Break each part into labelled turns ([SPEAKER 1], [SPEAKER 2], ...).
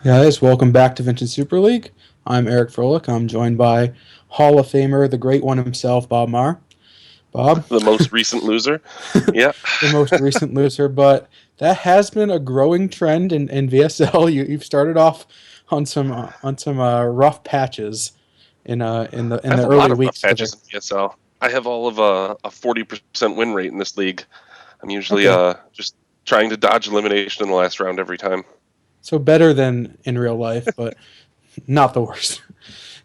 [SPEAKER 1] Guys, welcome back to Vintage Super League. I'm Eric Froelich. I'm joined by Hall of Famer, the great one himself, Bob Marr. Bob,
[SPEAKER 2] The most recent loser. Yeah.
[SPEAKER 1] the most recent loser, but that has been a growing trend in VSL. You've started off on some rough patches in
[SPEAKER 2] I have
[SPEAKER 1] the
[SPEAKER 2] a lot
[SPEAKER 1] early
[SPEAKER 2] of rough
[SPEAKER 1] weeks to the
[SPEAKER 2] patches in VSL. I have all of a 40% win rate in this league. I'm usually
[SPEAKER 1] okay,
[SPEAKER 2] just trying to dodge elimination in the last round every time.
[SPEAKER 1] so better than in real life, but not the worst.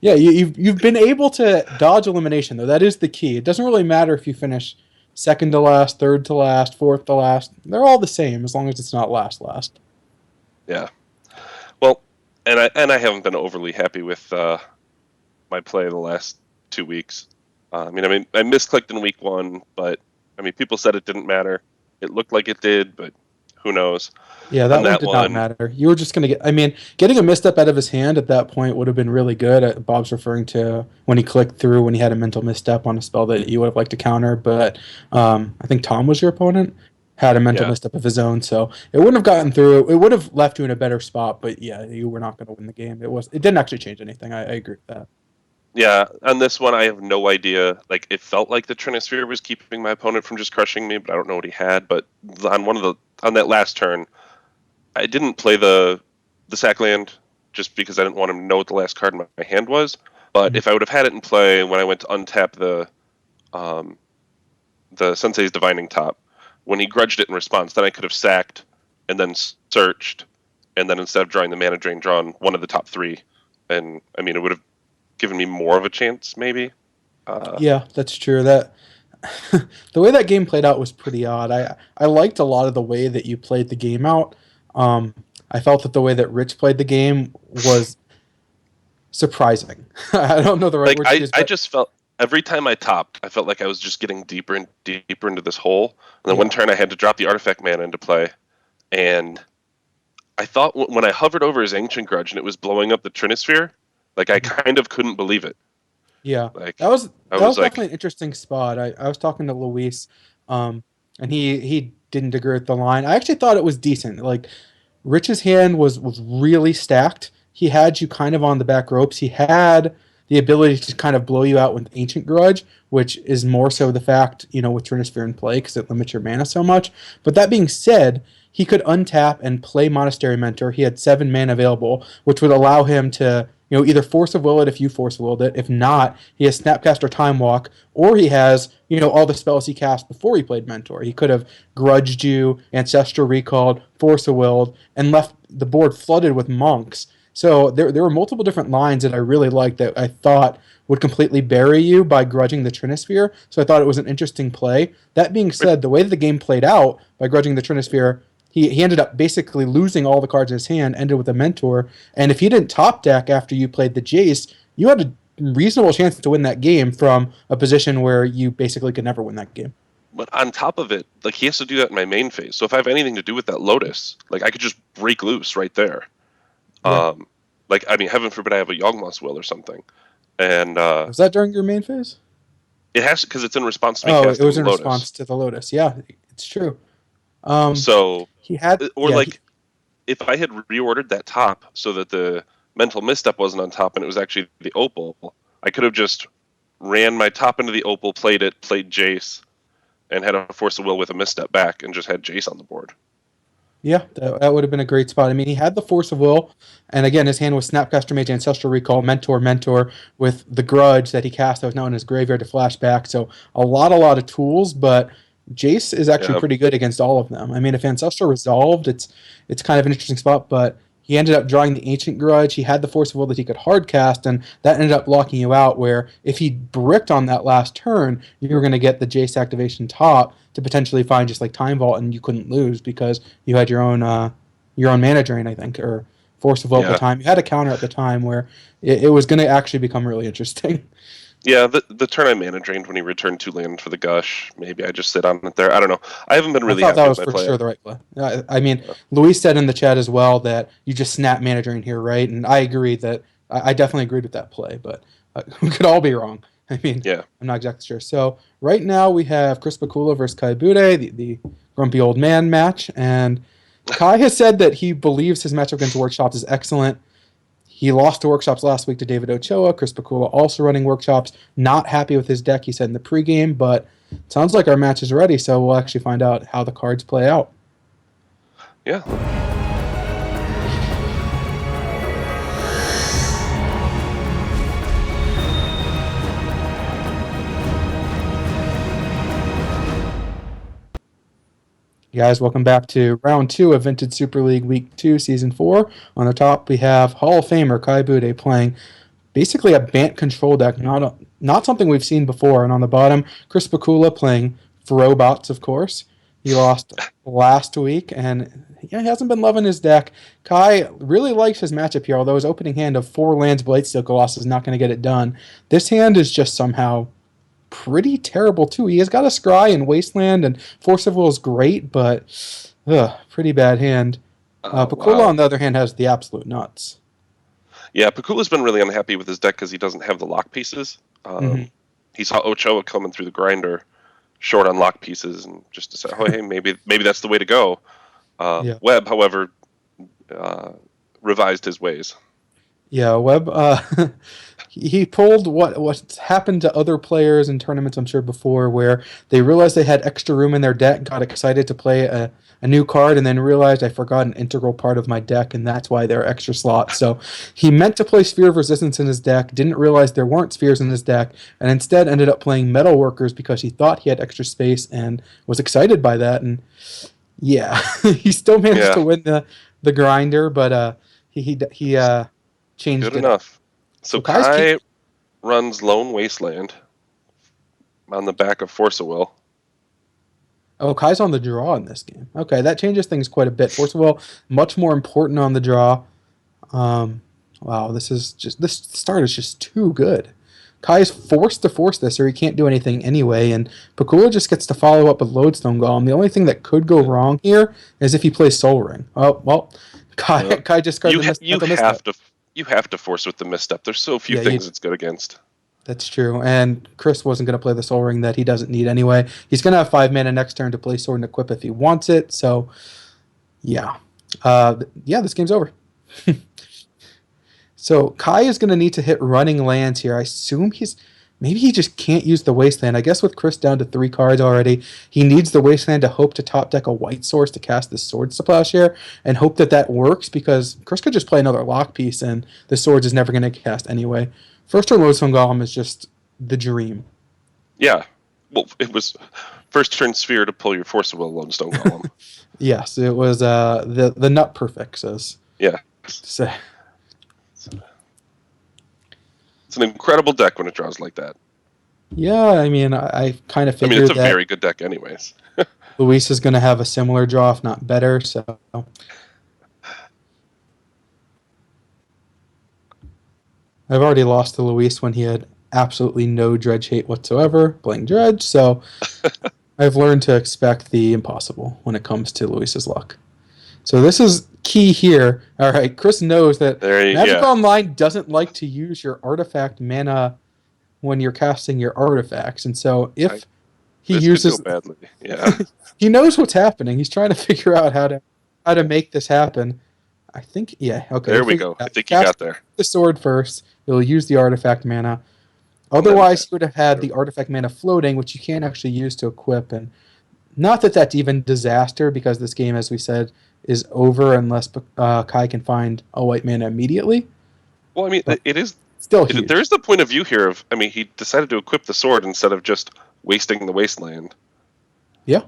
[SPEAKER 1] Yeah, you've been able to dodge elimination though. That is the key. It doesn't really matter if you finish second to last, third to last, fourth to last. They're all the same as long as it's not last.
[SPEAKER 2] Yeah. Well, and I haven't been overly happy with my play the last 2 weeks. I misclicked in week one, but people said it didn't matter. It looked like it did, but who knows?
[SPEAKER 1] Yeah,
[SPEAKER 2] On
[SPEAKER 1] that one
[SPEAKER 2] that
[SPEAKER 1] did not
[SPEAKER 2] one,
[SPEAKER 1] matter. You were just gonna get. I mean, getting a misstep out of his hand at that point would have been really good. Bob's referring to when he clicked through when he had a mental misstep on a spell that you would have liked to counter, but I think Tom was your opponent. Had a mental
[SPEAKER 2] yeah.
[SPEAKER 1] misstep of his own, so it wouldn't have gotten through. It would have left you in a better spot, but yeah, you were not going to win the game. It didn't actually change anything. I agree with that.
[SPEAKER 2] Yeah, on this one, I have no idea. Like, it felt like the Trinisphere was keeping my opponent from just crushing me, but I don't know what he had. But on that last turn, I didn't play the sack land just because I didn't want him to know what the last card in my hand was. But
[SPEAKER 1] Mhm.
[SPEAKER 2] if I would have had it in play when I went to untap um, the Sensei's Divining Top, when he grudged it in response, then I could have sacked and then searched, and then instead of drawing the mana drain, drawn one of the top three. And it would have given me more of a chance, maybe. Uh,
[SPEAKER 1] Yeah, that's true. That the way that game played out was pretty odd. I liked a lot of the way that you played the game out. Um, I felt that the way that Rich played the game was surprising. I don't know the right
[SPEAKER 2] like
[SPEAKER 1] word to
[SPEAKER 2] I,
[SPEAKER 1] use,
[SPEAKER 2] I
[SPEAKER 1] but
[SPEAKER 2] just felt every time I topped, I felt like I was just getting deeper and deeper into this hole. And then one
[SPEAKER 1] yeah,
[SPEAKER 2] turn I had to drop the artifact mana into play, and I thought when I hovered over his ancient grudge and it was blowing up the Trinisphere, like I
[SPEAKER 1] mhm,
[SPEAKER 2] kind of couldn't believe it.
[SPEAKER 1] yeah,
[SPEAKER 2] Like
[SPEAKER 1] that was
[SPEAKER 2] I
[SPEAKER 1] that
[SPEAKER 2] was
[SPEAKER 1] was
[SPEAKER 2] like,
[SPEAKER 1] definitely an interesting spot. I was talking to Luis, um, and he didn't agree with the line. I actually thought it was decent. Like Rich's hand was really stacked. He had you kind of on the back ropes. He had the ability to kind of blow you out with Ancient Grudge, which is more so the fact, with Trinisphere in play because it limits your mana so much. But that being said, he could untap and play Monastery Mentor. He had 7 mana available, which would allow him to, either force of will it if you force of willed it. If not, he has Snapcaster Time Walk, or he has, all the spells he cast before he played Mentor. He could have grudged you, Ancestral Recalled, Force of Willed, and left the board flooded with monks. So there were multiple different lines that I really liked that I thought would completely bury you by grudging the Trinisphere. So I thought it was an interesting play. That being said, the way that the game played out by grudging the Trinisphere, he ended up basically losing all the cards in his hand, ended with a mentor. And if he didn't top deck after you played the Jace, you had a reasonable chance to win that game from a position where you basically could never win that game.
[SPEAKER 2] but on top of it, like he has to do that in my main phase. So if I have anything to do with that Lotus, like I could just break loose right there.
[SPEAKER 1] Yeah.
[SPEAKER 2] Um, heaven forbid I have a Yawgmoth's Will or something, and
[SPEAKER 1] Was that during your main phase?
[SPEAKER 2] it has because it's in response to me
[SPEAKER 1] Oh, it
[SPEAKER 2] casting
[SPEAKER 1] was
[SPEAKER 2] the
[SPEAKER 1] in
[SPEAKER 2] Lotus.
[SPEAKER 1] response to the Lotus. Yeah, it's true. Um,
[SPEAKER 2] So,
[SPEAKER 1] he had,
[SPEAKER 2] or
[SPEAKER 1] yeah,
[SPEAKER 2] like if I had reordered that top so that the mental misstep wasn't on top and it was actually the opal, I could have just ran my top into the opal, played it, played Jace, and had a force of will with a misstep back, and just had Jace on the board.
[SPEAKER 1] yeah, that would have been a great spot. I mean, he had the Force of Will, and again, his hand was Snapcaster Mage, Ancestral Recall, Mentor, with the Grudge that he cast that was now in his graveyard to flashback. So a lot of tools, but Jace is actually
[SPEAKER 2] Yeah,
[SPEAKER 1] pretty good against all of them. I mean, if Ancestral resolved, it's kind of an interesting spot, but he ended up drawing the Ancient Grudge. He had the Force of Will that he could hard cast, and that ended up locking you out. Where if he bricked on that last turn, you were going to get the Jace activation top to potentially find just like Time Vault, and you couldn't lose because you had your own mana drain, I think, or Force of Will at the
[SPEAKER 2] yeah,
[SPEAKER 1] time. You had a counter at the time where it was going to actually become really interesting.
[SPEAKER 2] yeah. The turn I mana drained when he returned 2 land for the gush. Maybe I just sit on it there. I don't know. I haven't been
[SPEAKER 1] I
[SPEAKER 2] really
[SPEAKER 1] thought that
[SPEAKER 2] happy with
[SPEAKER 1] was
[SPEAKER 2] my
[SPEAKER 1] for
[SPEAKER 2] play.
[SPEAKER 1] sure the right play. I mean, Luis said in the chat as well that you just snap mana drain here, right? And I agree that I definitely agreed with that play, but we could all be wrong. I mean,
[SPEAKER 2] Yeah,
[SPEAKER 1] I'm not exactly sure. So right now we have Chris Pikula versus Kai Budde, the grumpy old man match, and Kai has said that he believes his matchup against Workshops is excellent. He lost to Workshops last week to David Ochoa. Chris Pikula also running Workshops. Not happy with his deck, he said in the pregame, but it sounds like our match is ready, so we'll actually find out how the cards play out.
[SPEAKER 2] Yeah.
[SPEAKER 1] Guys, welcome back to round 2 of Vintage Super League Week 2, Season 4. On the top, we have Hall of Famer Kai Budde playing basically a Bant control deck, not something we've seen before. And on the bottom, Chris Pikula playing Robots, of course. He lost last week, and he hasn't been loving his deck. Kai really likes his matchup here, although his opening hand of 4 lands Blightsteel Colossus is not going to get it done. This hand is just somehow pretty terrible too. He has got a Scry and Wasteland, and Force of Will is great, but pretty bad hand. Pikula,
[SPEAKER 2] Wow.
[SPEAKER 1] on the other hand, has the absolute nuts.
[SPEAKER 2] Yeah, Pikula's been really unhappy with his deck because he doesn't have the lock pieces. He saw Ochoa coming through the grinder, short on lock pieces, and just decided, oh, hey, maybe that's the way to go.
[SPEAKER 1] Yeah.
[SPEAKER 2] Webb, however, revised his ways.
[SPEAKER 1] Yeah, Webb. He pulled what's happened to other players in tournaments, I'm sure before, where they realized they had extra room in their deck, got excited to play a new card, and then realized I forgot an integral part of my deck, and that's why there are extra slots. So he meant to play Sphere of Resistance in his deck, didn't realize there weren't spheres in his deck, and instead ended up playing Metal Workers because he thought he had extra space and was excited by that. And yeah, he still managed to win the grinder, but he changed
[SPEAKER 2] Good
[SPEAKER 1] it.
[SPEAKER 2] enough. So Kai runs Lone Wasteland on the back of Force of Will.
[SPEAKER 1] Oh, Kai's on the draw in this game. Okay, that changes things quite a bit. Force of Will, much more important on the draw. Wow, this start is just too good. Kai is forced to force this, or he can't do anything anyway, and Pikula just gets to follow up with Lodestone Golem. The only thing that could go wrong here is if he plays Soul Ring. Oh, well, Kai discarded the misstep.
[SPEAKER 2] You have to force with the misstep. There's so few things it's good against.
[SPEAKER 1] That's true, and Chris wasn't going to play the Soul Ring that he doesn't need anyway. He's going to have 5 mana next turn to play Sword and Equip if he wants it, so yeah. This game's over. So Kai is going to need to hit running lands here. I assume maybe he just can't use the Wasteland. I guess with Chris down to 3 cards already, he needs the Wasteland to hope to top deck a white source to cast the Swords to Plowshare and hope that works, because Chris could just play another lock piece and the Swords is never going to cast anyway. First turn Lodestone Golem is just the dream.
[SPEAKER 2] Yeah. Well, it was first turn Sphere to pull your Force of Will Lodestone Golem.
[SPEAKER 1] Yes, it was the nut perfect says.
[SPEAKER 2] Yeah.
[SPEAKER 1] So.
[SPEAKER 2] It's an incredible deck when it draws like that.
[SPEAKER 1] Yeah, I mean, I kind of figured
[SPEAKER 2] it's a very good deck anyways.
[SPEAKER 1] Luis is going to have a similar draw, if not better, so... I've already lost to Luis when he had absolutely no Dredge hate whatsoever, playing Dredge, so I've learned to expect the impossible when it comes to Luis's luck. So this is key here. All right, Chris knows that Magic Online doesn't like to use your artifact mana when you're casting your artifacts, and so if he uses
[SPEAKER 2] badly, yeah,
[SPEAKER 1] he knows what's happening. He's trying to figure out how to make this happen. I think, okay.
[SPEAKER 2] There we go. I think you got there.
[SPEAKER 1] The sword first. He'll use the artifact mana. Otherwise, he would have had the artifact mana floating, which you can't actually use to equip. And not that that's even disaster, because this game, as we said, is over unless Kai can find a white mana immediately.
[SPEAKER 2] Well, I mean, it is
[SPEAKER 1] still huge.
[SPEAKER 2] There is the point of view here of, he decided to equip the sword instead of just wasting the Wasteland.
[SPEAKER 1] Yeah,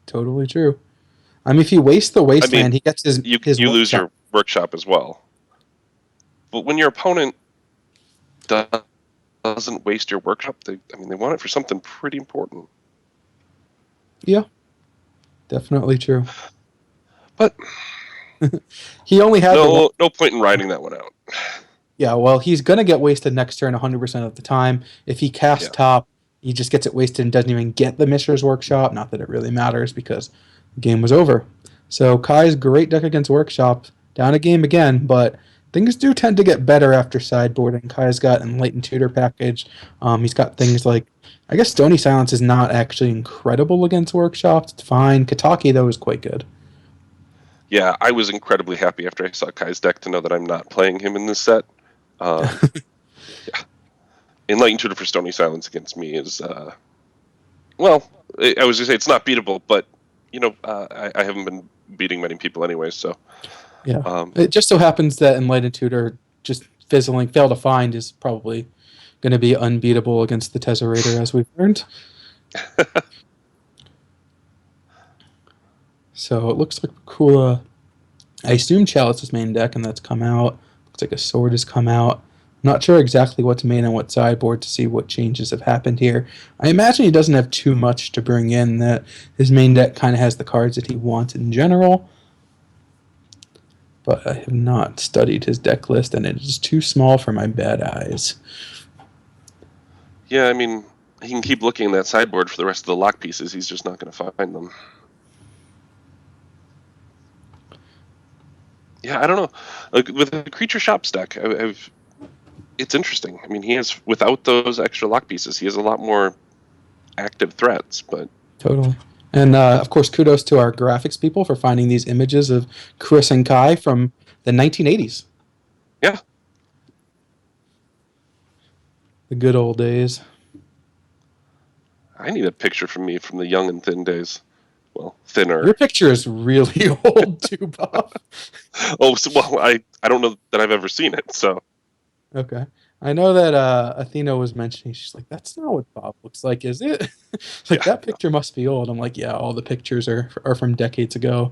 [SPEAKER 1] totally true. I mean, if he wastes the Wasteland, he gets his
[SPEAKER 2] you lose your workshop as well. But when your opponent doesn't waste your workshop, they want it for something pretty important.
[SPEAKER 1] Yeah, definitely true.
[SPEAKER 2] But
[SPEAKER 1] he only had
[SPEAKER 2] no point in riding that one out.
[SPEAKER 1] Yeah, well, he's going to get wasted next turn 100% of the time. If he casts top, he just gets it wasted and doesn't even get the Mishra's Workshop. Not that it really matters because the game was over. So Kai's great deck against Workshop. Down a game again, but things do tend to get better after sideboarding. Kai's got Enlightened Tutor package. He's got things like, I guess Stony Silence is not actually incredible against Workshops. It's fine. Kataki, though, is quite good.
[SPEAKER 2] Yeah, I was incredibly happy after I saw Kai's deck to know that I'm not playing him in this set. Um, yeah, Enlightened Tutor for Stony Silence against me is well, I was gonna say it's not beatable, but I haven't been beating many people anyway, so
[SPEAKER 1] Yeah.
[SPEAKER 2] um,
[SPEAKER 1] It just so happens that Enlightened Tutor just fail to find is probably going to be unbeatable against the Tezzerator, as we've learned. So it looks like Pikula. I assume Chalice's main deck, and that's come out. Looks like a sword has come out. Not sure exactly what's main and what sideboard to see what changes have happened here. I imagine he doesn't have too much to bring in, that his main deck kind of has the cards that he wants in general. But I have not studied his deck list, and it is too small for my bad eyes.
[SPEAKER 2] yeah, I mean, he can keep looking in that sideboard for the rest of the lock pieces. He's just not going to find them. Yeah, I don't know. Like with the Creature Shop deck, it's interesting. I mean, he has, without those extra lock pieces, he has a lot more active threats. But
[SPEAKER 1] Totally. And of course, kudos to our graphics people for finding these images of Chris and Kai from the 1980s.
[SPEAKER 2] yeah,
[SPEAKER 1] The good old days.
[SPEAKER 2] I need a picture from me from the young and thin days. Well, thinner.
[SPEAKER 1] Your picture is really old too, Bob.
[SPEAKER 2] Oh, well, I don't know that I've ever seen it. So
[SPEAKER 1] Okay. I know that Athena was mentioning, she's like, that's not what Bob looks like, is it? Like,
[SPEAKER 2] yeah,
[SPEAKER 1] that picture must be old. I'm like, yeah, all the pictures are from decades ago.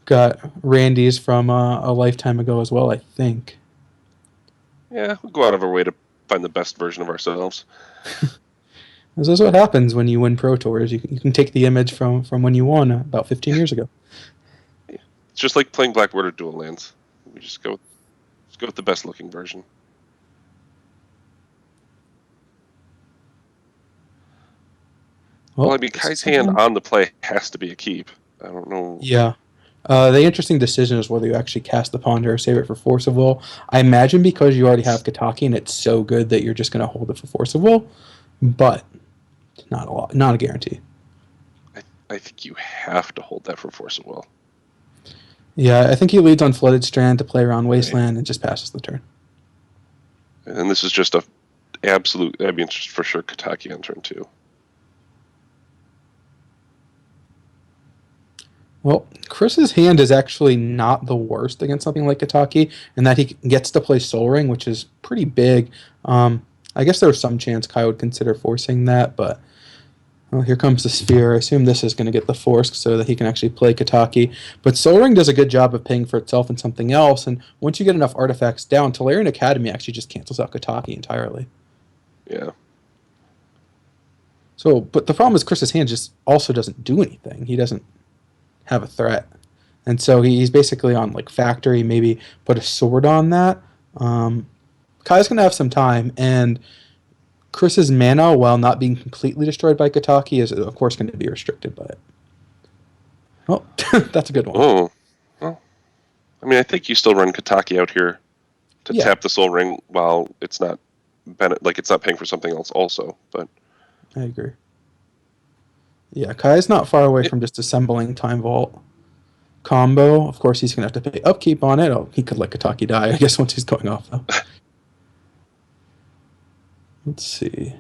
[SPEAKER 1] Got Randy's from a lifetime ago as well, I think.
[SPEAKER 2] yeah, we'll go out of our way to find the best version of ourselves.
[SPEAKER 1] This is what happens when you win Pro Tours. You can take the image from when you won about 15 years ago.
[SPEAKER 2] It's just like playing Black Border Dual Lands. We just go with the best looking version. Well, I mean, Kai's hand on the play has to be a keep. I don't know.
[SPEAKER 1] Yeah. The interesting decision is whether you actually cast the Ponder or save it for Force of Will. I imagine because you already have Kataki and it's so good that you're just going to hold it for Force of Will, but not a guarantee.
[SPEAKER 2] I think you have to hold that for Force of Will.
[SPEAKER 1] Yeah, I think he leads on Flooded Strand to play around Wasteland and just passes the turn.
[SPEAKER 2] And this is just a absolute. I mean, just for sure Kataki on turn 2.
[SPEAKER 1] Well, Chris's hand is actually not the worst against something like Kataki, in that he gets to play Soul Ring, which is pretty big. I guess there's some chance Kai would consider forcing that, but well, here comes the Sphere. I assume this is going to get the Force so that he can actually play Kataki. But Soul Ring does a good job of paying for itself in something else, and once you get enough artifacts down, Tolarian Academy actually just cancels out Kataki entirely.
[SPEAKER 2] Yeah.
[SPEAKER 1] So, but the problem is Chris's hand just also doesn't do anything. He doesn't have a threat. And so he's basically on like Factory, maybe put a sword on that. Kai's going to have some time, and Chris's mana, while not being completely destroyed by Kataki, is of course going to be restricted by it. Oh, that's a good one.
[SPEAKER 2] Oh, well, I mean, I think you still run Kataki out here to tap the Soul Ring while it's not it's not paying for something else also. But
[SPEAKER 1] I agree. Yeah, Kai's not far away from just assembling Time Vault combo. Of course, he's going to have to pay upkeep on it. Oh, he could let Kataki die, I guess, once he's going off, though. Let's see.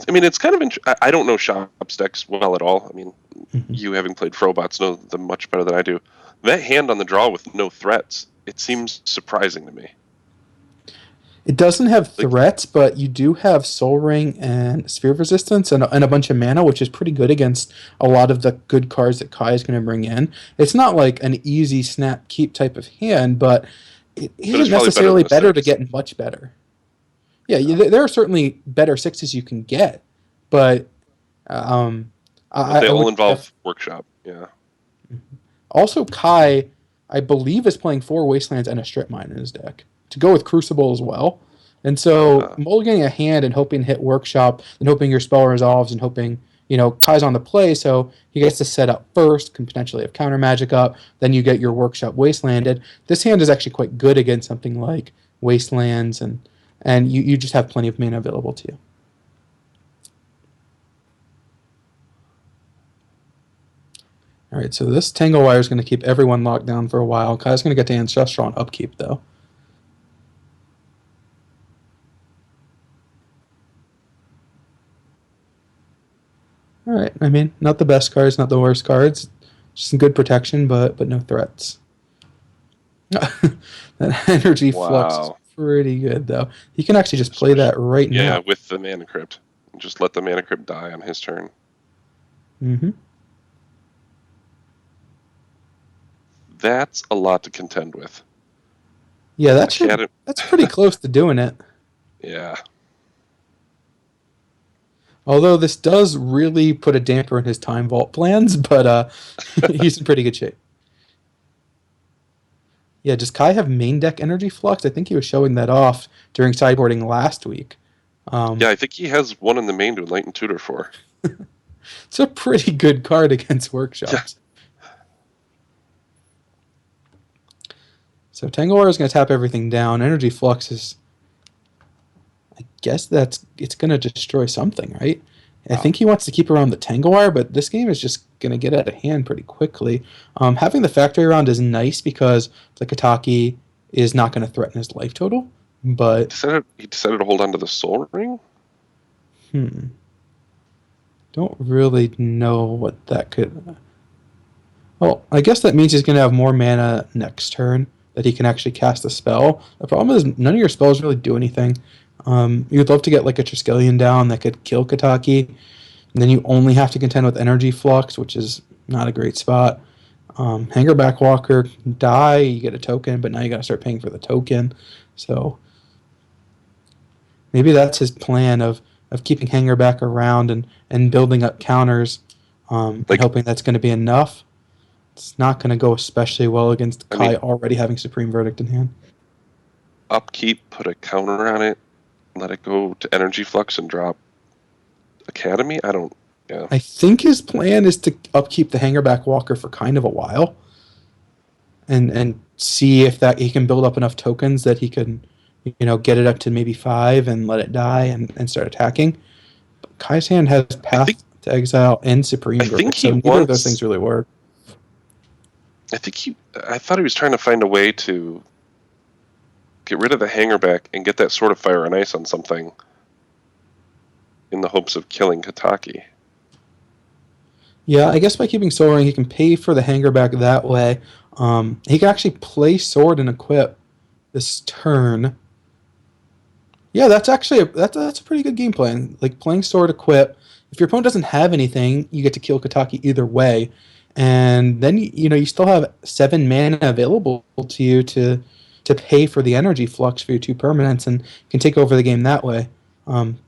[SPEAKER 2] I mean, it's kind of I don't know Shop's decks well at all. I mean, you having played Frobots know them much better than I do. That hand on the draw with no threats, it seems surprising to me.
[SPEAKER 1] It doesn't have threats, but you do have Soul Ring and Sphere of Resistance and a bunch of mana, which is pretty good against a lot of the good cards that Kai is going to bring in. It's not like an easy snap keep type of hand, but it isn't necessarily better to get much better. Yeah, there are certainly better 6s you can get, but
[SPEAKER 2] they all involve Workshop. Yeah.
[SPEAKER 1] Also, Kai, I believe, is playing 4 Wastelands and a Strip Mine in his deck to go with Crucible as well. And so mulliganing a hand and hoping to hit Workshop, and hoping your spell resolves, and hoping, Kai's on the play, so he gets to set up first, can potentially have counter magic up, then you get your Workshop Wastelanded. This hand is actually quite good against something like Wastelands, and you just have plenty of mana available to you. All right, so this Tangle Wire is going to keep everyone locked down for a while. Kai's going to get to Ancestral on upkeep, though. All right, I mean, not the best cards, not the worst cards. Just some good protection, but no threats. That energy flux is
[SPEAKER 2] Wow.
[SPEAKER 1] pretty good, though. He can actually just play
[SPEAKER 2] Especially,
[SPEAKER 1] that right
[SPEAKER 2] yeah,
[SPEAKER 1] now.
[SPEAKER 2] with the Mana Crypt. Just let the Mana Crypt die on his turn.
[SPEAKER 1] Mm-hmm.
[SPEAKER 2] That's a lot to contend with.
[SPEAKER 1] Yeah,
[SPEAKER 2] Academy.
[SPEAKER 1] that's pretty close to doing it.
[SPEAKER 2] Yeah.
[SPEAKER 1] Although this does really put a damper in his Time Vault plans, but he's in pretty good shape. Yeah, does Kai have main deck energy flux? I think he was showing that off during sideboarding last week.
[SPEAKER 2] Yeah, I think he has one in the main to enlighten tutor for.
[SPEAKER 1] It's a pretty good card against
[SPEAKER 2] Yeah.
[SPEAKER 1] workshops. So Tangawar is going to tap everything down. Energy flux is, I guess it's going to destroy something, right? I think he wants to keep around the Tangawar, but this game is just going to get out of hand pretty quickly. Having the factory around is nice because the Kataki is not going to threaten his life total. But
[SPEAKER 2] He decided to hold on to the Soul Ring?
[SPEAKER 1] don't really know what that could. Well, I guess that means he's going to have more mana next turn that he can actually cast a spell. The problem is none of your spells really do anything. You'd love to get like a Triskelion down that could kill Kataki, and then you only have to contend with Energy Flux, which is not a great spot. Hangerback Walker, die, you get a token, but now you got to start paying for the token. So maybe that's his plan of keeping Hangerback around and building up counters, and hoping that's going to be enough. It's not going to go especially well against Kai already having Supreme Verdict in hand.
[SPEAKER 2] Upkeep, put a counter on it, let it go to Energy Flux and drop Academy? Yeah.
[SPEAKER 1] I think his plan is to upkeep the Hangerback Walker for kind of a while, and see if that he can build up enough tokens that he can, get it up to maybe 5 and let it die and start attacking. But Kai's hand has Path to Exile and Supreme Verdict, so neither of those things really work.
[SPEAKER 2] I thought he was trying to find a way to get rid of the Hangerback and get that Sword of Fire and Ice on something in the hopes of killing Kataki.
[SPEAKER 1] Yeah, I guess by keeping Soul Ring, he can pay for the Hangerback that way. He can actually play Sword and equip this turn. Yeah, that's actually that's a pretty good game plan. Like playing Sword equip. If your opponent doesn't have anything, you get to kill Kataki either way, and then you still have 7 mana available to you to pay for the energy flux for your 2 permanents, and can take over the game that way.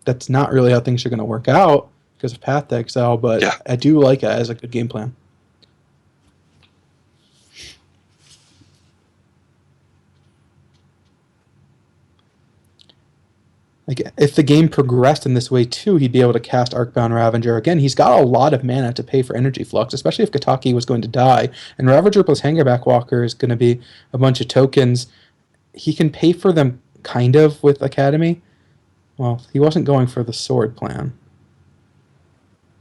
[SPEAKER 1] That's not really how things are going to work out because of Path to Exile, but
[SPEAKER 2] Yeah.
[SPEAKER 1] I do like it as a good game plan. Like if the game progressed in this way too, he'd be able to cast Arcbound Ravager again. He's got a lot of mana to pay for energy flux, especially if Kataki was going to die. And Ravager plus Hangerback Walker is going to be a bunch of tokens. He can pay for them kind of with Academy. Well, he wasn't going for the sword plan.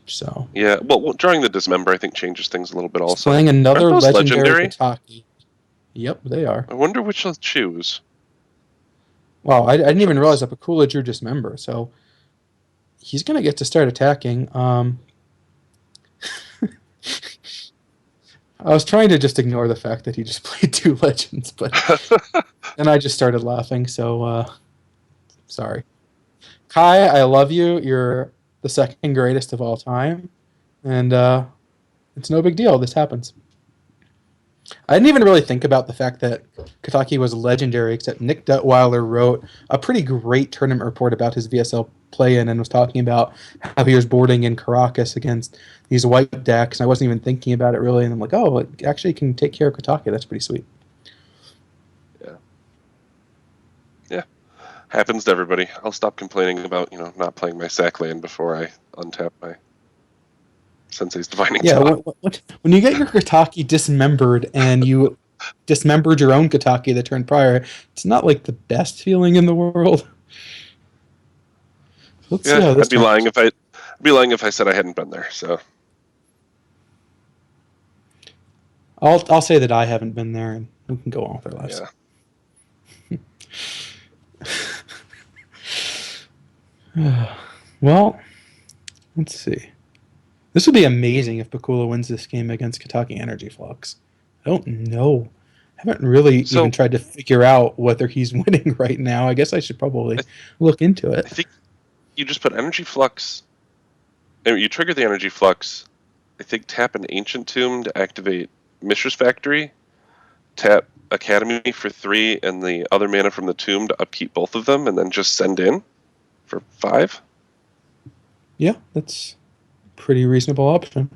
[SPEAKER 1] So
[SPEAKER 2] yeah, well, drawing the Dismember I think changes things a little bit. Also,
[SPEAKER 1] playing another
[SPEAKER 2] Aren't those
[SPEAKER 1] legendary Kataki. Yep, they are.
[SPEAKER 2] I wonder which I'll choose.
[SPEAKER 1] Wow, I didn't even realize that Pikula drew Dismember, so he's going to get to start attacking. I was trying to just ignore the fact that he just played 2 legends, but then I just started laughing, so sorry. Kai, I love you. You're the second greatest of all time, and it's no big deal. This happens. I didn't even really think about the fact that Kataki was legendary, except Nick Detweiler wrote a pretty great tournament report about his VSL play-in and was talking about how he was boarding in Caracas against these white decks, and I wasn't even thinking about it really, and I'm like, oh, it actually can take care of Kataki. That's pretty sweet.
[SPEAKER 2] Yeah. Happens to everybody. I'll stop complaining about, not playing my sack land before I untap my Sensei's Divining Top.
[SPEAKER 1] When you get your Kataki dismembered and you dismembered your own Kataki the turn prior, it's not like the best feeling in the world. Let's see how this
[SPEAKER 2] I'd be lying if I said I hadn't been there. So
[SPEAKER 1] I'll say that I haven't been there, and we can go on with our lives.
[SPEAKER 2] Yeah.
[SPEAKER 1] Well, let's see. This would be amazing if Pikula wins this game against Kentucky Energy Flux. I don't know. I haven't really even
[SPEAKER 2] So
[SPEAKER 1] tried to figure out whether he's winning right now. I guess I should probably
[SPEAKER 2] I,
[SPEAKER 1] look into it.
[SPEAKER 2] I think you just put energy flux. You trigger the energy flux. I think tap an ancient tomb to activate Mishra's Factory. Tap Academy for 3 and the other mana from the tomb to upkeep both of them, and then just send in for 5.
[SPEAKER 1] Yeah, that's a pretty reasonable option.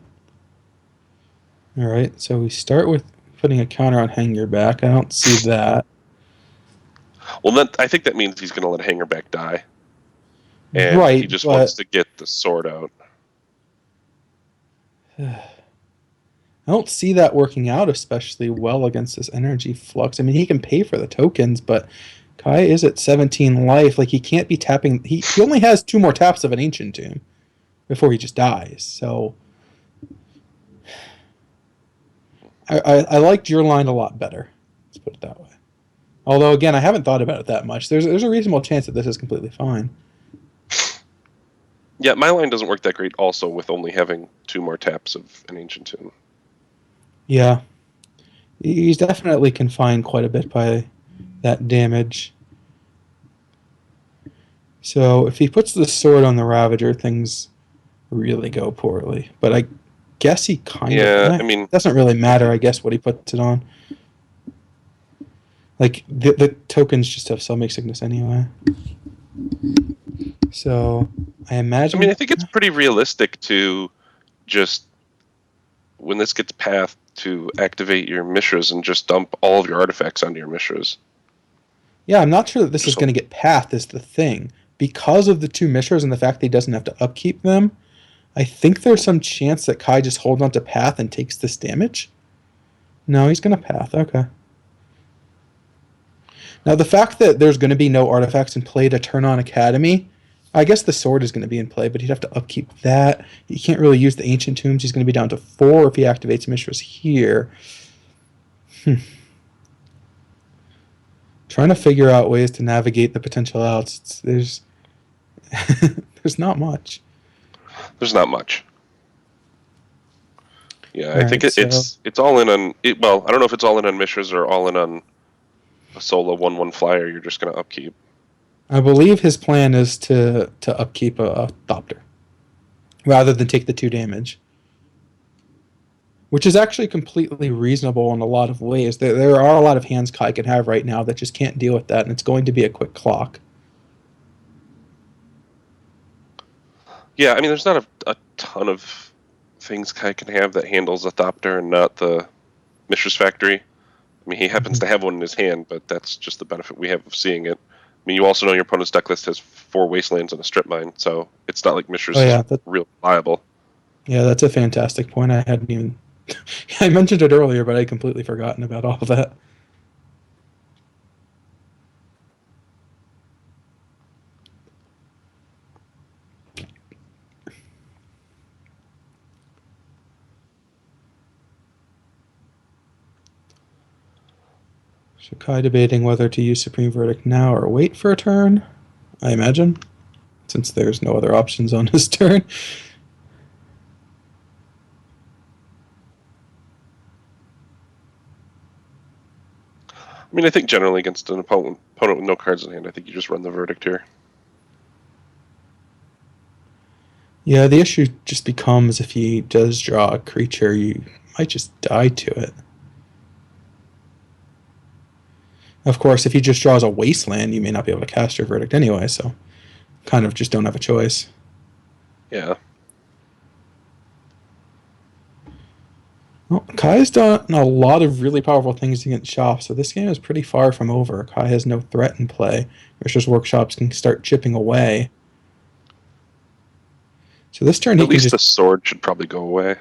[SPEAKER 1] All right, so we start with putting a counter on Hang Your Back. I don't see that.
[SPEAKER 2] Well, then I think that means he's going to let Hangerback die, and he
[SPEAKER 1] Right,
[SPEAKER 2] just wants
[SPEAKER 1] but
[SPEAKER 2] to get the sword out.
[SPEAKER 1] I don't see that working out especially well against this energy flux. I mean, he can pay for the tokens, but Kai is at 17 life. Like, he can't be tapping. He only has 2 more taps of an Ancient Tomb before he just dies. So I liked your line a lot better. Let's put it that way. Although, again, I haven't thought about it that much. There's a reasonable chance that this is completely fine.
[SPEAKER 2] Yeah, my line doesn't work that great also with only having 2 more taps of an Ancient Tomb.
[SPEAKER 1] Yeah. He's definitely confined quite a bit by that damage. So if he puts the sword on the Ravager, things really go poorly. But I guess he kind of...
[SPEAKER 2] Yeah, I mean,
[SPEAKER 1] doesn't really
[SPEAKER 2] if
[SPEAKER 1] matter,
[SPEAKER 2] he,
[SPEAKER 1] I guess, what he puts it on. Like, the tokens just have Cellmake Sickness anyway. So, I
[SPEAKER 2] I mean,
[SPEAKER 1] imagine...
[SPEAKER 2] I think it's pretty realistic to just, when this gets pathed, to activate your Mishras and just dump all of your artifacts onto your Mishras.
[SPEAKER 1] Yeah, I'm not sure that this is
[SPEAKER 2] Just
[SPEAKER 1] going to get pathed is the thing. Because of the 2 Mishras and the fact that he doesn't have to upkeep them, I think there's some chance that Kai just holds on to Path and takes this damage. No, he's going to Path. Okay. Now, the fact that there's going to be no artifacts in play to turn on Academy, I guess the sword is going to be in play, but he'd have to upkeep that. He can't really use the Ancient Tombs. He's going to be down to 4 if he activates Mishras here. Trying to figure out ways to navigate the potential outs. There's there's not much.
[SPEAKER 2] there's not much. Yeah,
[SPEAKER 1] All
[SPEAKER 2] I think
[SPEAKER 1] right, so
[SPEAKER 2] it's all in on it. Well, I don't know if it's all in on Mishras or all in on a solo 1/1 flyer. You're just going to upkeep.
[SPEAKER 1] I believe his plan is to upkeep a Thopter rather than take the 2 damage, which is actually completely reasonable in a lot of ways. There are a lot of hands Kai can have right now that just can't deal with that, and it's going to be a quick clock.
[SPEAKER 2] Yeah, I mean, there's not a ton of things Kai can have that handles a Thopter and not the Mishra's Factory. I mean, he happens to have one in his hand, but that's just the benefit we have of seeing it. I mean, you also know your opponent's deck list has 4 Wastelands and a Strip Mine, so it's not like Mishra's
[SPEAKER 1] Oh
[SPEAKER 2] is
[SPEAKER 1] yeah,
[SPEAKER 2] real viable.
[SPEAKER 1] that's a fantastic point. I hadn't even I mentioned it earlier, but I had completely forgotten about all of that. So Kai debating whether to use Supreme Verdict now or wait for a turn, I imagine, since there's no other options on his turn.
[SPEAKER 2] I mean, I think generally against an opponent with no cards in hand, I think you just run the Verdict here.
[SPEAKER 1] Yeah, the issue just becomes if he does draw a creature, you might just die to it. Of course, if he just draws a Wasteland, you may not be able to cast your Verdict anyway, so kind of just don't have a choice.
[SPEAKER 2] Yeah.
[SPEAKER 1] Well, Kai's done a lot of really powerful things against Shop, so this game is pretty far from over. Kai has no threat in play. Mishra's Workshops can start chipping away. So this turn he
[SPEAKER 2] At
[SPEAKER 1] can
[SPEAKER 2] least
[SPEAKER 1] just...
[SPEAKER 2] the sword should probably go away.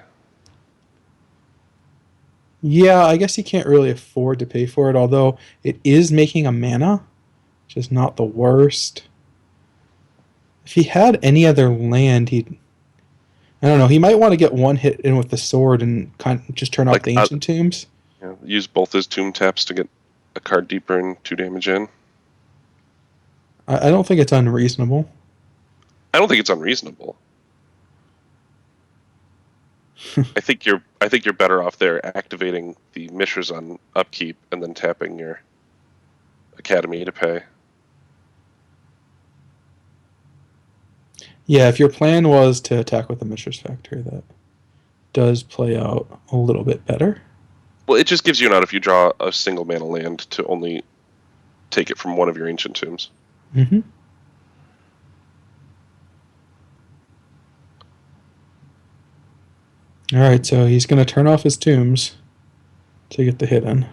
[SPEAKER 1] Yeah, I guess he can't really afford to pay for it, although it is making a mana, which is not the worst. If he had any other land, he'd... I don't know, he might want to get one hit in with the sword and kind of just turn off
[SPEAKER 2] Like
[SPEAKER 1] the Ancient Tombs.
[SPEAKER 2] Yeah, use both his tomb taps to get a card deeper and 2 damage in.
[SPEAKER 1] I don't think it's unreasonable.
[SPEAKER 2] I don't think it's unreasonable. I think you're better off there activating the Mishras on upkeep and then tapping your Academy to pay.
[SPEAKER 1] Yeah, if your plan was to attack with the Mishra's Factory, that does play out a little bit better.
[SPEAKER 2] Well, it just gives you an out if you draw a single mana land to only take it from one of your ancient tombs.
[SPEAKER 1] Mm-hmm. All right, so he's going to turn off his tombs to get the hit in.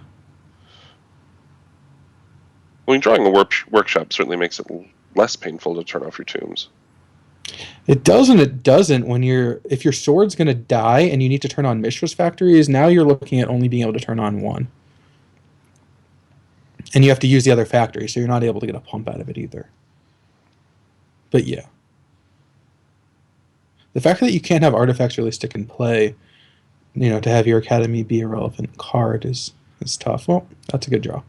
[SPEAKER 2] When drawing a workshop certainly makes it less painful to turn off your tombs.
[SPEAKER 1] It doesn't. It doesn't. When if your sword's going to die and you need to turn on Mishra's Factories, now you're looking at only being able to turn on one, and you have to use the other factory, so you're not able to get a pump out of it either. But yeah, the fact that you can't have artifacts really stick in play, to have your Academy be a relevant card is tough. Well, that's a good draw.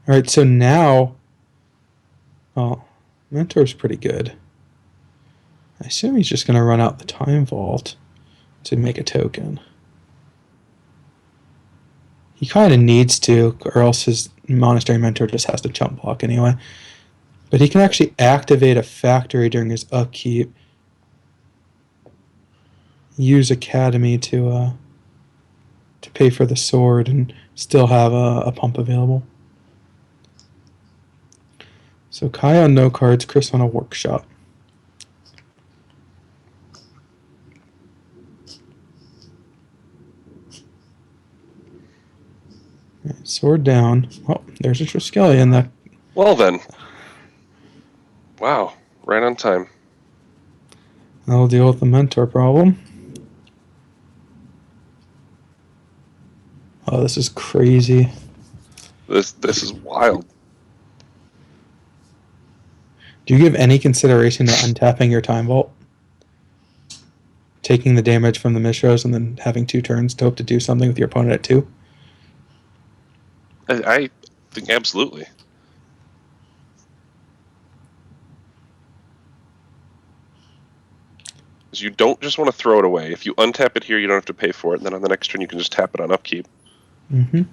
[SPEAKER 1] All right, so now, well, Mentor's pretty good. I assume he's just going to run out the Time Vault to make a token. He kind of needs to, or else his Monastery Mentor just has to chump block anyway. But he can actually activate a factory during his upkeep. Use Academy to pay for the sword and still have a pump available. So Kai on no cards, Chris on a workshop. Right, sword down. Oh, there's a Triskelion. That.
[SPEAKER 2] Well then. Wow, right on time.
[SPEAKER 1] That'll deal with the Mentor problem. Oh, this is crazy.
[SPEAKER 2] This is wild.
[SPEAKER 1] Do you give any consideration to untapping your Time Vault? Taking the damage from the Mishras and then having 2 turns to hope to do something with your opponent at 2?
[SPEAKER 2] I think absolutely. Because you don't just want to throw it away. If you untap it here, you don't have to pay for it. And then on the next turn, you can just tap it on upkeep.
[SPEAKER 1] Mm-hmm.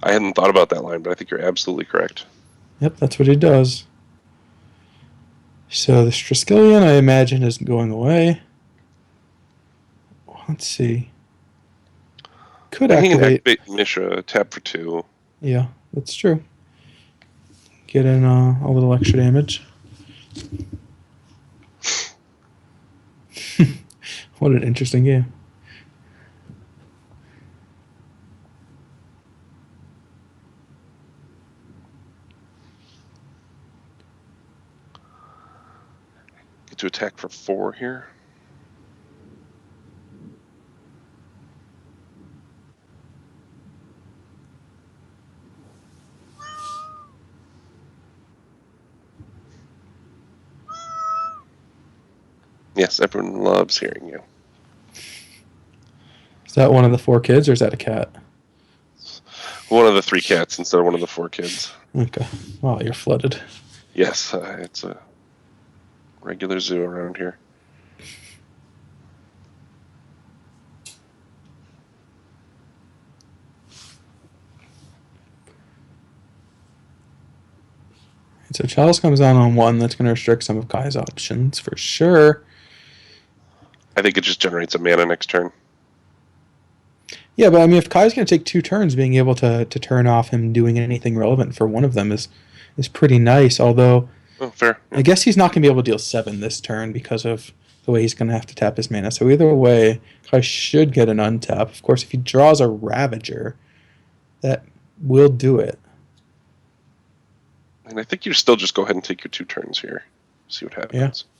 [SPEAKER 2] I hadn't thought about that line, but I think you're absolutely correct.
[SPEAKER 1] Yep, that's what he does. So the Triskelion, I imagine, isn't going away. Let's see. Could
[SPEAKER 2] I think you can
[SPEAKER 1] activate.
[SPEAKER 2] activate Mishra, tap for 2.
[SPEAKER 1] Yeah, that's true. Get in a little extra damage. What an interesting game.
[SPEAKER 2] Get to attack for 4 here. Yes, everyone loves hearing you.
[SPEAKER 1] Is that one of the 4 kids or is that a cat?
[SPEAKER 2] One of the 3 cats instead of one of the 4 kids.
[SPEAKER 1] Okay. Wow, you're flooded.
[SPEAKER 2] Yes, it's a regular zoo around here.
[SPEAKER 1] So Chalice comes down on 1. That's going to restrict some of Kai's options for sure.
[SPEAKER 2] I think it just generates a mana next turn.
[SPEAKER 1] Yeah, but I mean, if Kai's going to take 2 turns, being able to turn off him doing anything relevant for one of them is pretty nice. Although,
[SPEAKER 2] Fair.
[SPEAKER 1] I guess he's not going to be able to deal 7 this turn because of the way he's going to have to tap his mana. So either way, Kai should get an untap. Of course, if he draws a Ravager, that will do it.
[SPEAKER 2] And I think you still just go ahead and take your 2 turns here. See what happens. Yeah.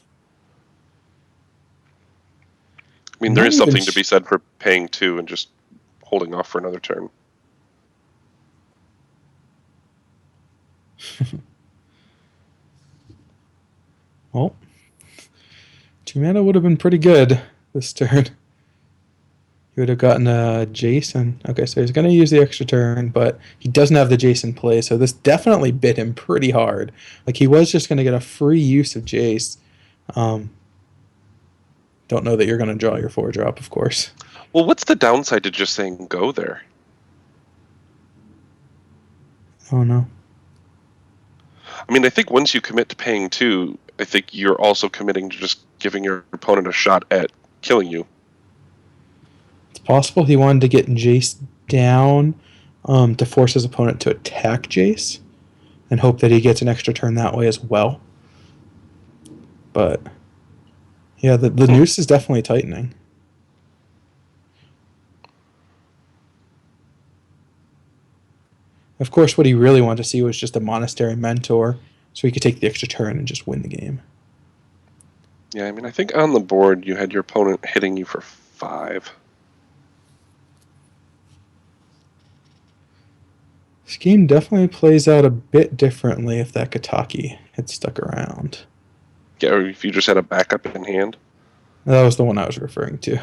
[SPEAKER 2] I mean, there is something to be said for paying 2 and just holding off for another turn.
[SPEAKER 1] Well, Two mana would have been pretty good this turn. He would have gotten a Jason. Okay, so he's going to use the extra turn, but he doesn't have the Jason play, so this definitely bit him pretty hard. Like, he was just going to get a free use of Jace. Um, don't know that you're going to draw your 4-drop, of course.
[SPEAKER 2] Well, what's the downside to just saying go there?
[SPEAKER 1] Oh, no.
[SPEAKER 2] I mean, I think once you commit to paying 2, I think you're also committing to just giving your opponent a shot at killing you.
[SPEAKER 1] It's possible he wanted to get Jace down to force his opponent to attack Jace and hope that he gets an extra turn that way as well. But, yeah, the noose is definitely tightening. Of course, what he really wanted to see was just a Monastery Mentor so he could take the extra turn and just win the game.
[SPEAKER 2] Yeah, I mean, I think on the board you had your opponent hitting you for 5.
[SPEAKER 1] This game definitely plays out a bit differently if that Kataki had stuck around.
[SPEAKER 2] Yeah, or if you just had a backup in hand.
[SPEAKER 1] That was the one I was referring to.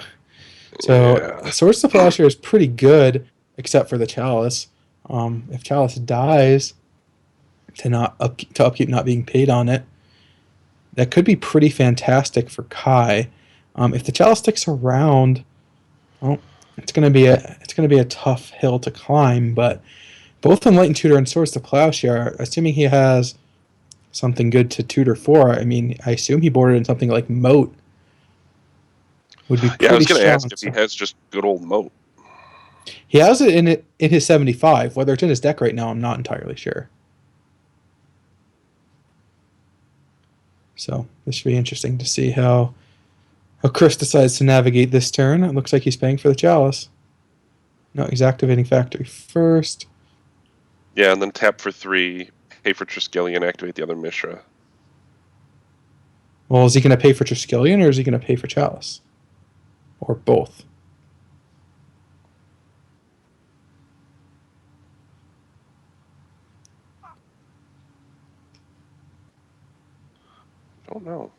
[SPEAKER 1] So,
[SPEAKER 2] Yeah.
[SPEAKER 1] Swords to Plowshare is pretty good, except for the Chalice. If Chalice dies, to upkeep not being paid on it, that could be pretty fantastic for Kai. If the Chalice sticks around, well, it's gonna be a tough hill to climb. But both Enlightened Tutor and Swords to Plowshare, assuming he has something good to tutor for, I mean, I assume he boarded in something like Moat. Would be pretty
[SPEAKER 2] Yeah, I was going to
[SPEAKER 1] strong.
[SPEAKER 2] ask if he has just good old Moat.
[SPEAKER 1] He has it in his 75. Whether it's in his deck right now, I'm not entirely sure. So this should be interesting to see how Chris decides to navigate this turn. It looks like he's paying for the Chalice. No, he's activating Factory first.
[SPEAKER 2] Yeah, and then tap for 3, pay for Triskelion, activate the other Mishra.
[SPEAKER 1] Well, is he going to pay for Triskelion or is he going to pay for Chalice? Or both?
[SPEAKER 2] I don't know.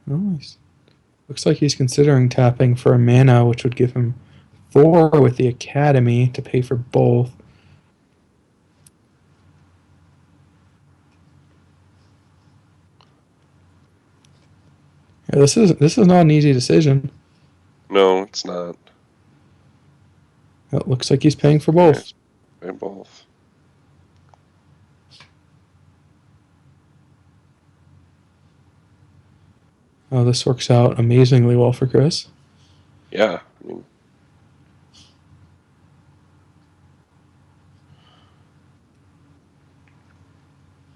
[SPEAKER 1] Nice. Looks like he's considering tapping for a mana, which would give him 4 with the Academy to pay for both. Yeah, this is not an easy decision.
[SPEAKER 2] No, it's not.
[SPEAKER 1] It looks like he's paying for both.
[SPEAKER 2] Pay both.
[SPEAKER 1] Oh, this works out amazingly well for Chris.
[SPEAKER 2] Yeah, I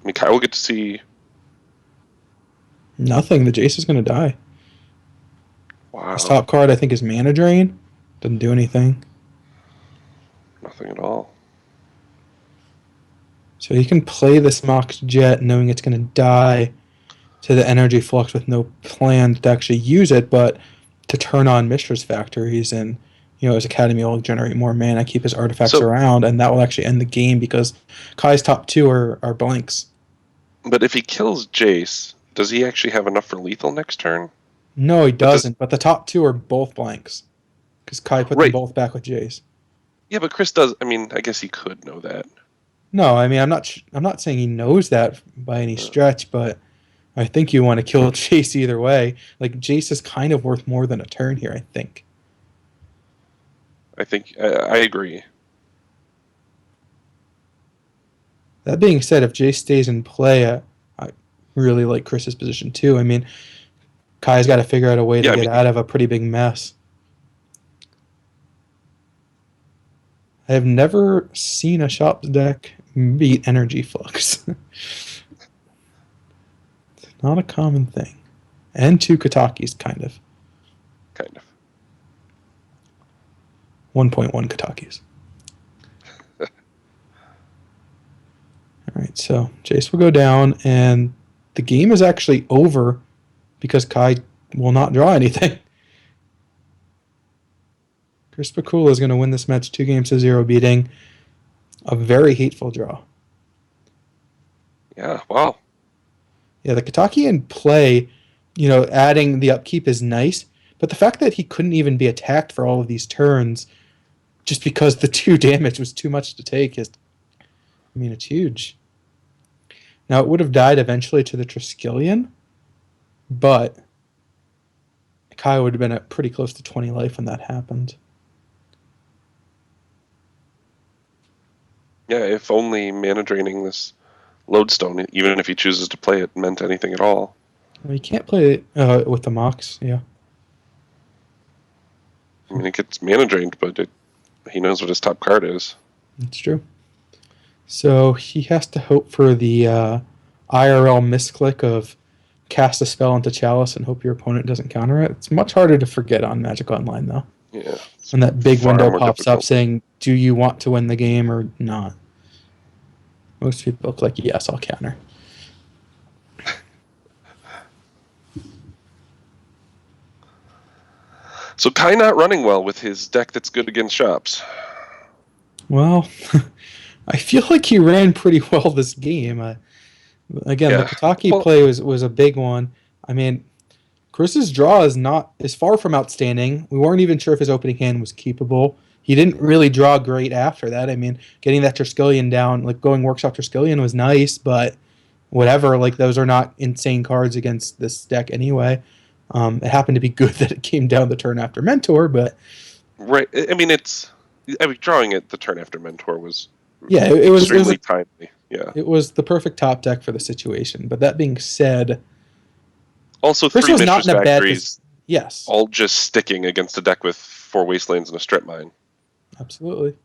[SPEAKER 2] mean, Kai will get to see.
[SPEAKER 1] Nothing. The Jace is going to die.
[SPEAKER 2] Wow.
[SPEAKER 1] His top card, I think, is Mana Drain. Doesn't do anything.
[SPEAKER 2] Nothing at all.
[SPEAKER 1] So he can play this Mox Jet knowing it's going to die to the Energy Flux with no plan to actually use it, but to turn on Mishra's Factories and, his Academy will generate more mana, keep his artifacts around, and that will actually end the game because Kai's top 2 are blanks.
[SPEAKER 2] But if he kills Jace, does he actually have enough for lethal next turn?
[SPEAKER 1] No, he doesn't, but the top 2 are both blanks because Kai put them both back with Jace.
[SPEAKER 2] Yeah, but Chris does. I mean, I guess he could know that.
[SPEAKER 1] No, I mean, I'm not saying he knows that by any stretch, but I think you want to kill Jace either way. Like, Jace is kind of worth more than a turn here, I think.
[SPEAKER 2] I agree.
[SPEAKER 1] That being said, if Jace stays in play, I really like Chris's position too. I mean, Kai's got to figure out a way to get out of a pretty big mess. I have never seen a Shop's deck beat Energy Flux. It's not a common thing. And 2 Katakis, kind of. 1.1 Katakis. Alright, so Jace will go down, and the game is actually over because Kai will not draw anything. Chris Pikula is going to win this match 2-0, beating a very hateful draw.
[SPEAKER 2] Yeah, wow.
[SPEAKER 1] Yeah, the Kataki in play adding the upkeep is nice, but the fact that he couldn't even be attacked for all of these turns just because the 2 damage was too much to take it's huge. Now, it would have died eventually to the Triskelion, but Kai would have been at pretty close to 20 life when that happened.
[SPEAKER 2] Yeah, if only mana draining this Lodestone, even if he chooses to play it, meant anything at all.
[SPEAKER 1] Well, you can't play it with the Mox, yeah.
[SPEAKER 2] I mean, it gets mana drained, but he knows what his top card is.
[SPEAKER 1] That's true. So he has to hope for the IRL misclick of cast a spell into Chalice and hope your opponent doesn't counter it. It's much harder to forget on Magic Online, though.
[SPEAKER 2] Yeah.
[SPEAKER 1] When that big window pops
[SPEAKER 2] difficult.
[SPEAKER 1] up saying, do you want to win the game or not? Most people look like, yes, I'll counter.
[SPEAKER 2] So Kai not running well with his deck that's good against shops.
[SPEAKER 1] Well, I feel like he ran pretty well this game. Again, the Kataki play was a big one. I mean, Chris's draw is far from outstanding. We weren't even sure if his opening hand was keepable. He didn't really draw great after that. I mean, getting that Triskelion down, like going Workshop Triskelion was nice, but whatever. Like, those are not insane cards against this deck anyway. It happened to be good that it came down the turn after Mentor, but...
[SPEAKER 2] Right. I mean, drawing it the turn after Mentor was
[SPEAKER 1] it was
[SPEAKER 2] extremely timely. Yeah.
[SPEAKER 1] It was the perfect top deck for the situation. But that being said...
[SPEAKER 2] Also,
[SPEAKER 1] Chris
[SPEAKER 2] 3
[SPEAKER 1] was
[SPEAKER 2] Mistress
[SPEAKER 1] not in a bad
[SPEAKER 2] Factories,
[SPEAKER 1] yes.
[SPEAKER 2] all just sticking against a deck with 4 Wastelands and a Strip Mine.
[SPEAKER 1] Absolutely.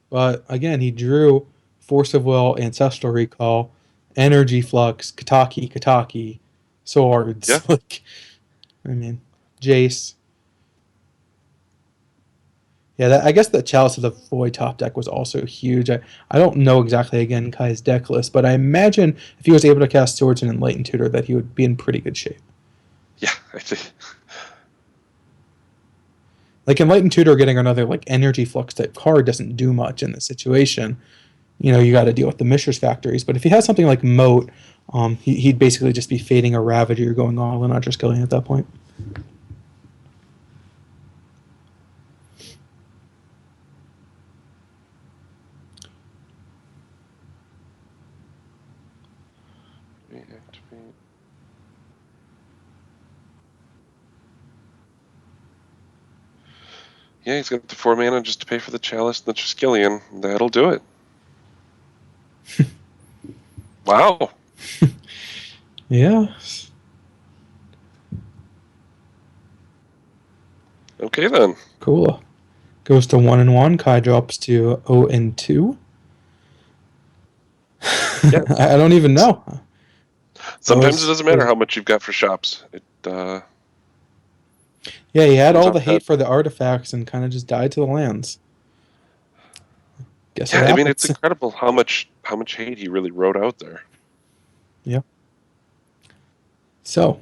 [SPEAKER 1] But again, he drew Force of Will, Ancestral Recall, Energy Flux, Kataki, Swords.
[SPEAKER 2] Yeah.
[SPEAKER 1] Jace. Yeah, I guess the Chalice of the Void top deck was also huge. I don't know exactly, again, Kai's deck list, but I imagine if he was able to cast Swords and Enlightened Tutor that he would be in pretty good shape.
[SPEAKER 2] Yeah, I think.
[SPEAKER 1] Like, Enlightened Tutor getting another, Energy Flux type card doesn't do much in this situation. You got to deal with the Mishra's Factories. But if he has something like Moat, he'd basically just be fading a Ravager going all in on Triskelion at that point.
[SPEAKER 2] Yeah, he's got the 4 mana just to pay for the Chalice and the Triskelion. That'll do it. Wow.
[SPEAKER 1] Yeah.
[SPEAKER 2] Okay, then.
[SPEAKER 1] Cool. Goes to 1-1. Kai drops to 0-2.
[SPEAKER 2] Yeah.
[SPEAKER 1] I don't even know.
[SPEAKER 2] Sometimes it doesn't matter how much you've got for shops.
[SPEAKER 1] Yeah, he had all the hate for the artifacts and kind of just died to the lands. Guess
[SPEAKER 2] I mean, it's incredible how much hate he really wrote out there.
[SPEAKER 1] Yeah. So,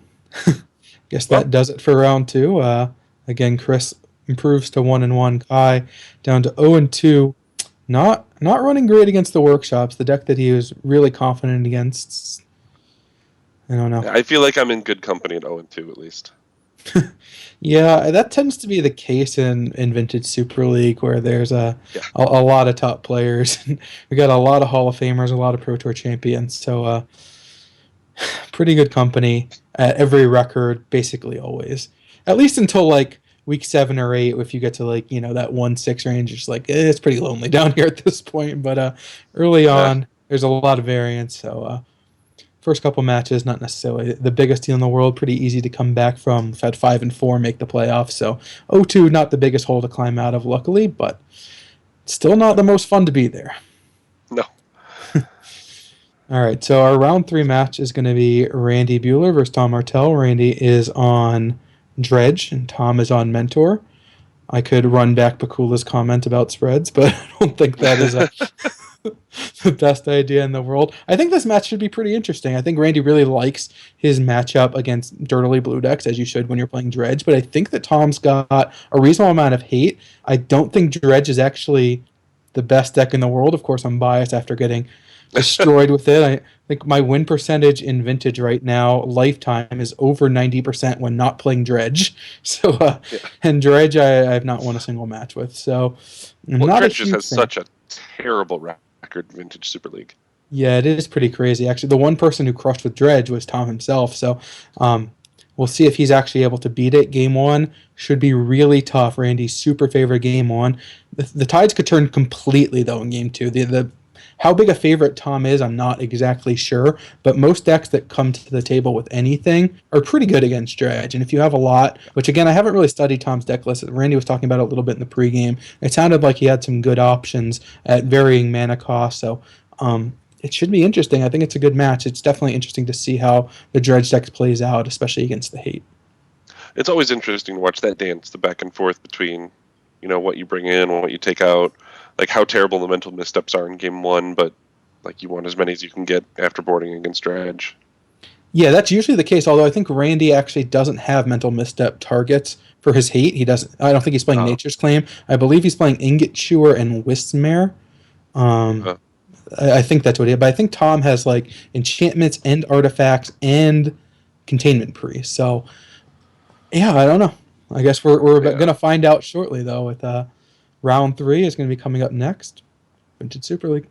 [SPEAKER 1] guess that does it for round 2. Again, Chris improves to 1-1. Kai down to 0-2. Not running great against the workshops. The deck that he was really confident against. I don't know.
[SPEAKER 2] I feel like I'm in good company at 0-2 at least.
[SPEAKER 1] Yeah, that tends to be the case in Vintage Super League, where there's a lot of top players. We got a lot of Hall of Famers, a lot of Pro Tour champions. So, pretty good company at every record, basically always. At least until week 7 or 8, if you get to that 1-6 range, it's it's pretty lonely down here at this point. But early on, there's a lot of variance. So. First couple matches, not necessarily the biggest deal in the world. Pretty easy to come back from. We've had 5 and 4 make the playoffs, so 0-2 not the biggest hole to climb out of, luckily, but still not the most fun to be there.
[SPEAKER 2] No.
[SPEAKER 1] All right, so our round 3 match is going to be Randy Buehler versus Tom Martell. Randy is on Dredge, and Tom is on Mentor. I could run back Pikula's comment about spreads, but I don't think that is the best idea in the world. I think this match should be pretty interesting. I think Randy really likes his matchup against dirtily blue decks, as you should when you're playing Dredge, but I think that Tom's got a reasonable amount of hate. I don't think Dredge is actually the best deck in the world. Of course, I'm biased after getting destroyed with it. I think my win percentage in Vintage right now, lifetime, is over 90% when not playing Dredge. So,
[SPEAKER 2] Yeah.
[SPEAKER 1] and Dredge, I have not won a single match with. So, I'm
[SPEAKER 2] Well,
[SPEAKER 1] not a
[SPEAKER 2] Dredge just
[SPEAKER 1] huge
[SPEAKER 2] has
[SPEAKER 1] fan.
[SPEAKER 2] such a terrible record in Vintage Super League.
[SPEAKER 1] Yeah, it is pretty crazy. Actually, the one person who crushed with Dredge was Tom himself. So, um, we'll see if he's actually able to beat it. Game one should be really tough. Randy's super favorite game one. The tides could turn completely though in game two. The how big a favorite Tom is, I'm not exactly sure, but most decks that come to the table with anything are pretty good against Dredge. And if you have a lot, which again, I haven't really studied Tom's deck list. Randy was talking about it a little bit in the pregame. It sounded like he had some good options at varying mana costs. So, it should be interesting. I think it's a good match. It's definitely interesting to see how the Dredge deck plays out, especially against the Hate.
[SPEAKER 2] It's always interesting to watch that dance, the back and forth between, what you bring in and what you take out, like how terrible the mental missteps are in game one, but like you want as many as you can get after boarding against Dredge.
[SPEAKER 1] Yeah, that's usually the case. Although I think Randy actually doesn't have mental misstep targets for his Hate. He doesn't. I don't think he's playing
[SPEAKER 2] Oh,
[SPEAKER 1] Nature's Claim. I believe he's playing Ingot Chewer and Wismare. Um,
[SPEAKER 2] uh,
[SPEAKER 1] I think that's what he. But I think Tom has like enchantments and artifacts and containment pre. So yeah, I don't know. I guess we're
[SPEAKER 2] yeah.
[SPEAKER 1] gonna find out shortly though. With round three is going to be coming up next. Vintage Super League.